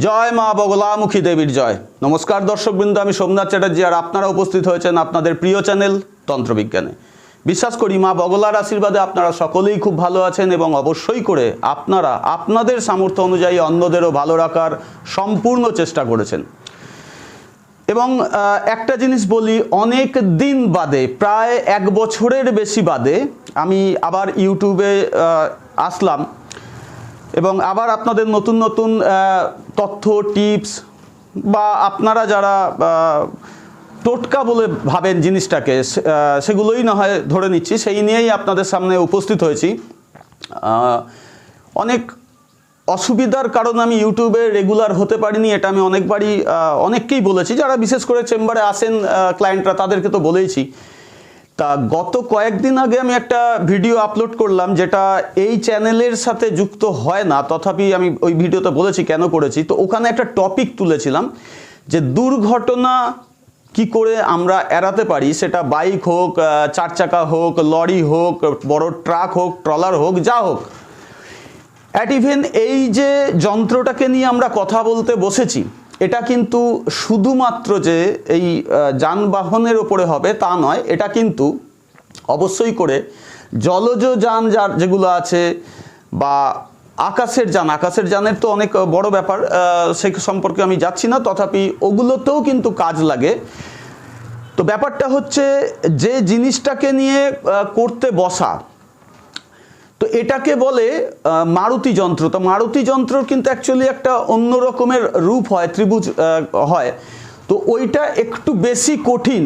जय मा बगलामुखी देवीर जय। नमस्कार दर्शकबृंद, आमी सोमनाथ चैटर्जी और आपनारा उपस्थित हয়েছেন আপনাদের প্রিয় চ্যানেল তন্ত্রবিজ্ঞানে। বিশ্বাস করি মা বগলার আশীর্বাদে আপনারা সকলেই খুব ভালো আছেন এবং অবশ্যই করে আপনারা আপনাদের সামর্থ্য অনুযায়ী অন্যদেরও ভালো রাখার সম্পূর্ণ চেষ্টা করেছেন। এবং একটা জিনিস বলি, অনেক দিন বাদে প্রায় এক বছরের বেশি বাদে আমি আবার ইউটিউবে আসলাম এবং আবার আপনাদের নতুন নতুন তথ্য টিপস বা আপনারা যারা টোটকা বলে ভাবেন জিনিসটাকে সেগুলোই না হয় ধরে নিচ্ছি, সেই নিয়েই আপনাদের সামনে উপস্থিত হয়েছি। অনেক অসুবিধার কারণে আমি ইউটিউবে রেগুলার হতে পারিনি, এটা আমি অনেকবারই অনেককেই বলেছি, যারা বিশেষ করে চেম্বারে আসেন ক্লায়েন্টরা তাদেরকে তো বলেইছি। তা গত কয়েকদিন আগে আমি একটা ভিডিও আপলোড করলাম যেটা এই চ্যানেলের সাথে যুক্ত হয় না, তথাপি আমি ওই ভিডিওতে বলেছি কেন করেছি। তো ওখানে একটা টপিক তুলেছিলাম যে দুর্ঘটনা কি করে আমরা এড়াতে পারি, সেটা বাইক হোক, চার চাকা হোক, লরি হোক, বড় ট্রাক হোক, ট্রলার হোক, যা হোক। অ্যাট ইভেন এই যে যন্ত্রটাকে নিয়ে আমরা কথা বলতে বসেছি, এটা কিন্তু শুধুমাত্র যে এই যানবাহনের ওপরে হবে তা নয়, এটা কিন্তু অবশ্যই করে জলজ যান যেগুলো আছে বা আকাশের যানের তো অনেক বড় ব্যাপার, সে সম্পর্কে আমি যাচ্ছি না, তথাপি ওগুলোতেও কিন্তু কাজ লাগে। তো ব্যাপারটা হচ্ছে যে জিনিসটাকে নিয়ে করতে বসা, তো এটাকে বলে মারুতি যন্ত্র। তো মারুতি যন্ত্রর কিন্তু অ্যাকচুয়ালি একটা অন্য রকমের রূপ হয়, ত্রিভুজ হয়। তো ওইটা একটু বেশি কঠিন,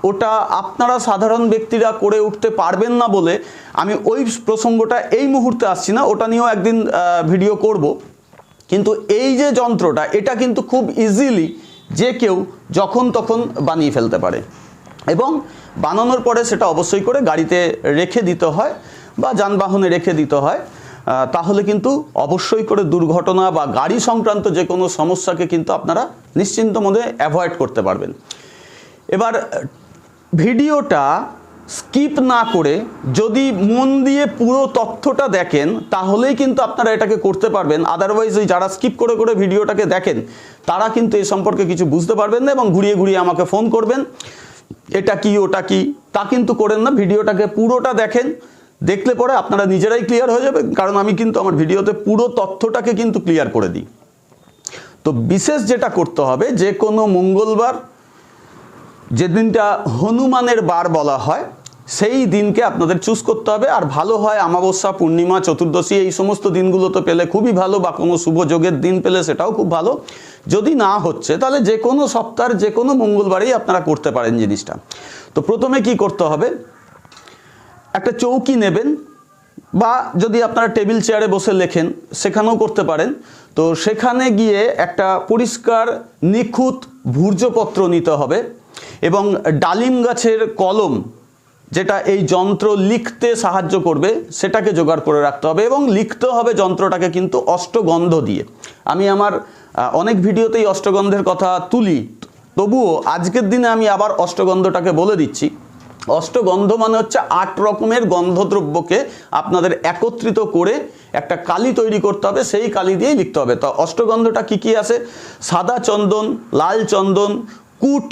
ওটা আপনারা সাধারণ ব্যক্তিরা করে উঠতে পারবেন না বলে আমি ওই প্রসঙ্গটা এই মুহূর্তে আসছি না, ওটা নিয়েও একদিন ভিডিও করব। কিন্তু এই যে যন্ত্রটা, এটা কিন্তু খুব ইজিলি যে কেউ যখন তখন বানিয়ে ফেলতে পারে এবং বানানোর পরে সেটা অবশ্যই করে গাড়িতে রেখে দিতে হয় বা যানবাহনে রেখে দিতে হয়। তাহলে কিন্তু অবশ্যই করে দুর্ঘটনা বা গাড়ি সংক্রান্ত যে কোনো সমস্যাকে কিন্তু আপনারা নিশ্চিন্ত মনে অ্যাভয়েড করতে পারবেন। এবার ভিডিওটা স্কিপ না করে যদি মন দিয়ে পুরো তথ্যটা দেখেন তাহলেই কিন্তু আপনারা এটাকে করতে পারবেন। আদারওয়াইজ ওই যারা স্কিপ করে করে ভিডিওটাকে দেখেন তারা কিন্তু এই সম্পর্কে কিছু বুঝতে পারবেন না এবং ঘুরিয়ে ঘুরিয়ে আমাকে ফোন করবেন, এটা কি ওটা কি, তা কিন্তু করেন না। ভিডিওটাকে পুরোটা দেখেন, দেখলে পরে আপনারা নিজেরাই ক্লিয়ার হয়ে যাবে, কারণ আমি কিন্তু আমার ভিডিওতে পুরো তথ্যটাকে কিন্তু ক্লিয়ার করে দিই। তো বিশেষ যেটা করতে হবে, যে কোনো মঙ্গলবার যে দিনটা হনুমানের বার বলা হয় সেই দিনকে আপনাদের চুজ করতে হবে। আর ভালো হয় অমাবস্যা, পূর্ণিমা, চতুর্দশী এই সমস্ত দিনগুলোতে পেলে খুবই ভালো, বা কোনো শুভ যোগের দিন পেলে সেটাও খুব ভালো। যদি না হচ্ছে তাহলে যে কোনো সপ্তাহের যে কোনো মঙ্গলবারেই আপনারা করতে পারেন জিনিসটা। তো প্রথমে কি করতে হবে, একটা চৌকি নেবেন, বা যদি আপনারা টেবিল চেয়ারে বসে লেখেন সেখানেও করতে পারেন। তো সেখানে গিয়ে একটা পরিষ্কার নিখুঁত ভূর্জপত্র নিতে হবে এবং ডালিম গাছের কলম, যেটা এই যন্ত্র লিখতে সাহায্য করবে, সেটাকে জোগাড় করে রাখতে হবে এবং লিখতে হবে যন্ত্রটাকে কিন্তু অষ্টগন্ধ দিয়ে। আমি আমার অনেক ভিডিওতেই অষ্টগন্ধের কথা তুলি, তবুও আজকের দিনে আমি আবার অষ্টগন্ধটাকে বলে দিচ্ছি। অষ্টগন্ধ মানে হচ্ছে 8 রকমের গন্ধদ্রব্যকে আপনাদের একত্রিত করে একটা কালি তৈরি করতে হবে, সেই কালি দিয়েই লিখতে হবে। তো অষ্টগন্ধটা কি কি আছে, সাদা চন্দন, লাল চন্দন, কুট,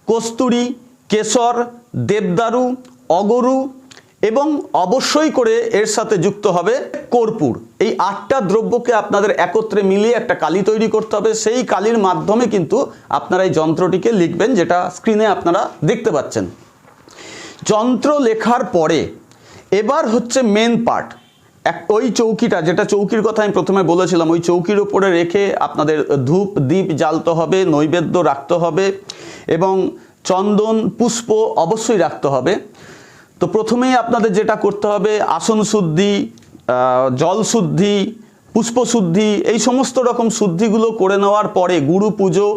কস্তুরী, কেশর, দেবদারু, অগরু এবং অবশ্যই করে এর সাথে যুক্ত হবে কর্পূর। এই 8টা দ্রব্যকে আপনাদের একত্রে মিলিয়ে একটা কালি তৈরি করতে হবে। সেই কালির মাধ্যমে কিন্তু আপনারা এই যন্ত্রটিকে লিখবেন, যেটা স্ক্রিনে আপনারা দেখতে পাচ্ছেন। যন্ত্র লেখার পরে এবার হচ্ছে মেন পার্ট, ওই চৌকিটা, যেটা চৌকির কথা আমি প্রথমে বলেছিলাম, ওই চৌকির উপরে রেখে আপনাদের ধূপ দীপ জ্বালতে হবে, নৈবেদ্য রাখতে হবে এবং চন্দন পুষ্প অবশ্যই রাখতে হবে। তো প্রথমেই আপনাদের যেটা করতে হবে, আসন শুদ্ধি, জল শুদ্ধি, পুষ্প শুদ্ধি, এই সমস্ত রকম শুদ্ধিগুলো করে নেওয়ার পরে গুরু পুজো,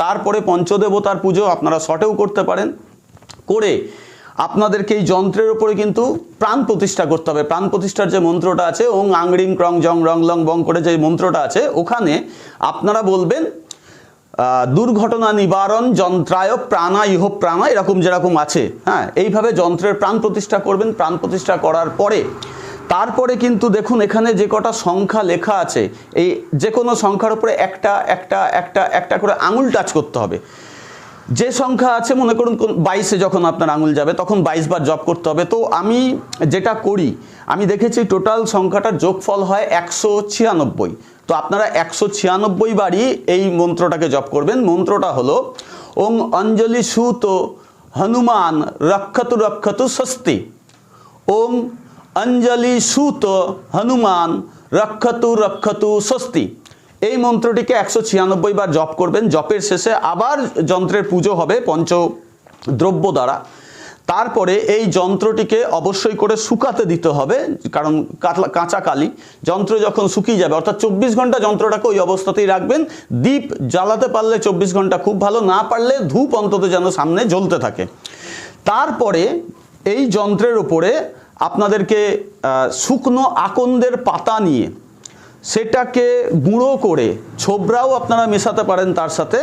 তারপরে পঞ্চদেবতার পুজো আপনারা শটেও করতে পারেন। করে আপনাদেরকে এই যন্ত্রের উপরে কিন্তু প্রাণ প্রতিষ্ঠা করতে হবে। প্রাণ প্রতিষ্ঠার যে মন্ত্রটা আছে, ওং আং রিং ক্রং জং রং লং বং করে যে মন্ত্রটা আছে, ওখানে আপনারা বলবেন দুর্ঘটনা নিবারণ যন্ত্রায় প্রাণা ইহ প্রাণা, এরকম যেরকম আছে, হ্যাঁ, এইভাবে যন্ত্রের প্রাণ প্রতিষ্ঠা করবেন। প্রাণ প্রতিষ্ঠা করার পরে তারপরে কিন্তু দেখুন এখানে যে কটা সংখ্যা লেখা আছে, এই যে কোনো সংখ্যার উপরে একটা একটা একটা একটা করে আঙুল টাচ করতে হবে। যে সংখ্যা আছে, মনে করুন 22-এ যখন আপনার আঙুল যাবে তখন 22 বার জপ করতে হবে। তো আমি যেটা করি, আমি দেখেছি টোটাল সংখ্যাটার যোগফল হয় 196। তো আপনারা 196 বারই এই মন্ত্রটাকে জপ করবেন। মন্ত্রটা হলো ওং অঞ্জলি সুত হনুমান রক্ষতু রক্ষতু স্বস্তি। ওং অঞ্জলি সুত হনুমান রক্ষতু রক্ষতু স্বস্তি। এই মন্ত্রটিকে 196 বার জপ করবেন। জপের শেষে আবার যন্ত্রের পুজো হবে পঞ্চদ্রব্য দ্বারা। তারপরে এই যন্ত্রটিকে অবশ্যই করে শুকাতে দিতে হবে, কারণ কাঁচা কালি। যন্ত্র যখন শুকিয়ে যাবে, অর্থাৎ 24 ঘন্টা যন্ত্রটাকে ওই অবস্থাতেই রাখবেন। দীপ জ্বালাতে পারলে 24 ঘন্টা খুব ভালো, না পারলে ধূপ অন্তত যেন সামনে জ্বলতে থাকে। তারপরে এই যন্ত্রের উপরে আপনাদেরকে শুকনো আকন্দের পাতা নিয়ে সেটাকে গুঁড়ো করে, ছোবরাও আপনারা মেশাতে পারেন তার সাথে,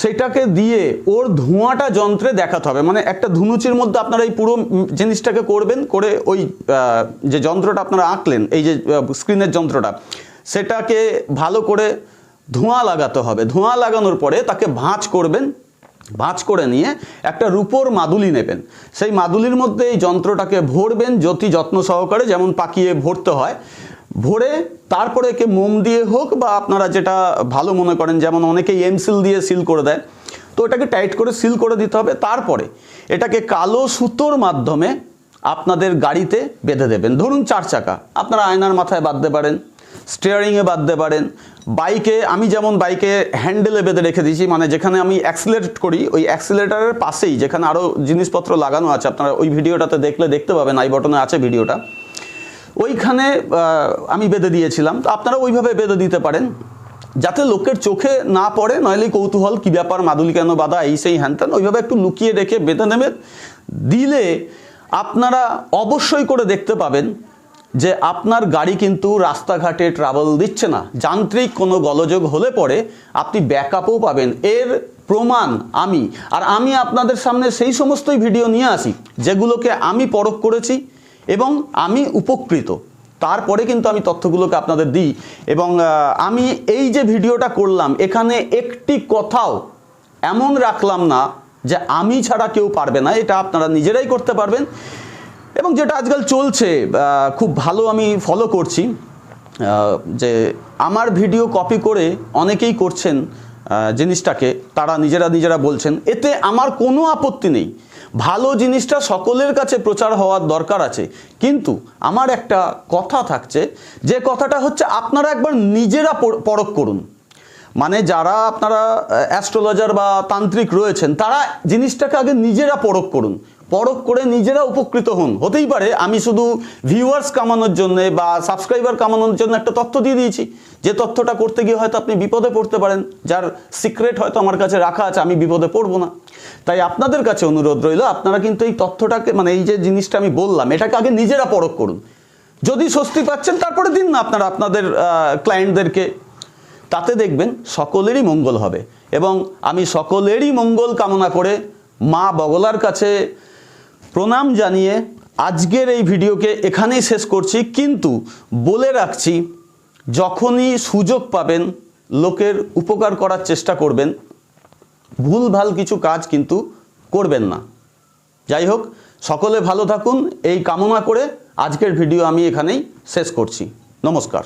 সেটাকে দিয়ে ওর ধোঁয়াটা যন্ত্রে দেখাতে হবে। মানে একটা ধুনুচির মধ্যে আপনারা এই পুরো জিনিসটাকে করবেন, করে ওই যে যন্ত্রটা আপনারা আঁকলেন, এই যে স্ক্রিনের যন্ত্রটা, সেটাকে ভালো করে ধোঁয়া লাগাতে হবে। ধোঁয়া লাগানোর পরে তাকে ভাঁজ করবেন। ভাঁজ করে নিয়ে একটা রূপোর মাদুলি নেবেন। সেই মাদুলির মধ্যে এই যন্ত্রটাকে ভরবেন যতি যত্ন সহকারে, যেমন পাকিয়ে ভরতে হয়। ভরে তারপরে একে মোম দিয়ে হোক বা আপনারা যেটা ভালো মনে করেন, যেমন অনেকেই এমসিল দিয়ে সিল করে দেয়, তো এটাকে টাইট করে সিল করে দিতে হবে। তারপরে এটাকে কালো সুতোর মাধ্যমে আপনাদের গাড়িতে বেঁধে দেবেন। ধরুন 4 চাকা, আপনারা আয়নার মাথায় বাঁধতে পারেন, স্টিয়ারিংয়ে বাঁধতে পারেন, বাইকে, আমি যেমন বাইকে হ্যান্ডেলে বেঁধে রেখে দিয়েছি, মানে যেখানে আমি অ্যাক্সিলারেট করি ওই অ্যাক্সিলারেটারের পাশেই যেখানে আরও জিনিসপত্র লাগানো আছে, আপনারা ওই ভিডিওটাতে দেখলে দেখতে পাবেন, আই বটনে আছে ভিডিওটা, ওইখানে আমি বেঁধে দিয়েছিলাম। তো আপনারা ওইভাবে বেঁধে দিতে পারেন যাতে লোকের চোখে না পড়ে, নইলে কৌতূহল কী ব্যাপার, মাদুলি কেন বাঁধা, এই সেই হ্যানত্যান, ওইভাবে একটু লুকিয়ে রেখে বেঁধে নেবেন। দিলে আপনারা অবশ্যই করে দেখতে পাবেন যে আপনার গাড়ি কিন্তু রাস্তাঘাটে ট্রাভেল দিচ্ছে না। যান্ত্রিক কোনো গোলযোগ হলে পরে আপনি ব্যাকআপও পাবেন। এর প্রমাণ আমি আপনাদের সামনে সেই সমস্তই ভিডিও নিয়ে আসি যেগুলোকে আমি পরখ করেছি এবং আমি উপকৃত। তারপরে কিন্তু আমি তথ্যগুলোকে আপনাদের দিই। এবং আমি এই যে ভিডিওটা করলাম, এখানে একটি কথাও এমন রাখলাম না যে আমি ছাড়া কেউ পারবে না, এটা আপনারা নিজেরাই করতে পারবেন। এবং যেটা আজকাল চলছে খুব ভালো, আমি ফলো করছি, যে আমার ভিডিও কপি করে অনেকেই করছেন জিনিসটাকে, তারা নিজেরা বলছেন, এতে আমার কোনো আপত্তি নেই। ভালো জিনিসটা সকলের কাছে প্রচার হওয়ার দরকার আছে। কিন্তু আমার একটা কথা থাকছে, যে কথাটা হচ্ছে আপনারা একবার নিজেরা পরখ করুন। মানে যারা আপনারা অ্যাস্ট্রোলজার বা তান্ত্রিক রয়েছেন, তারা জিনিসটাকে আগে নিজেরা পরখ করুন। পরখ করে নিজেরা উপকৃত হন। হতেই পারে আমি শুধু ভিউয়ার্স কামানোর জন্য বা সাবস্ক্রাইবার কামানোর জন্য একটা তথ্য দিয়ে দিয়েছি, যে তথ্যটা করতে গিয়ে হয়তো আপনি বিপদে পড়তে পারেন, যার সিক্রেট হয়তো আমার কাছে রাখা আছে, আমি বিপদে পড়বো না। তাই আপনাদের কাছে অনুরোধ রইল, আপনারা কিন্তু এই তথ্যটাকে, মানে এই যে জিনিসটা আমি বললাম, এটাকে আগে নিজেরা পরখ করুন। যদি স্বস্তি পাচ্ছেন তারপরে দিন না আপনারা আপনাদের ক্লায়েন্টদেরকে, তাতে দেখবেন সকলেরই মঙ্গল হবে। এবং আমি সকলেরই মঙ্গল কামনা করে মা বগলার কাছে প্রণাম জানিয়ে আজকের এই ভিডিওকে এখানেই শেষ করছি। কিন্তু বলে রাখছি, যখনই সুযোগ পাবেন লোকের উপকার করার চেষ্টা করবেন, ভুলভাল কিছু কাজ কিন্তু করবেন না। যাই হোক, সকলে ভালো থাকুন এই কামনা করে আজকের ভিডিও আমি এখানেই শেষ করছি। নমস্কার।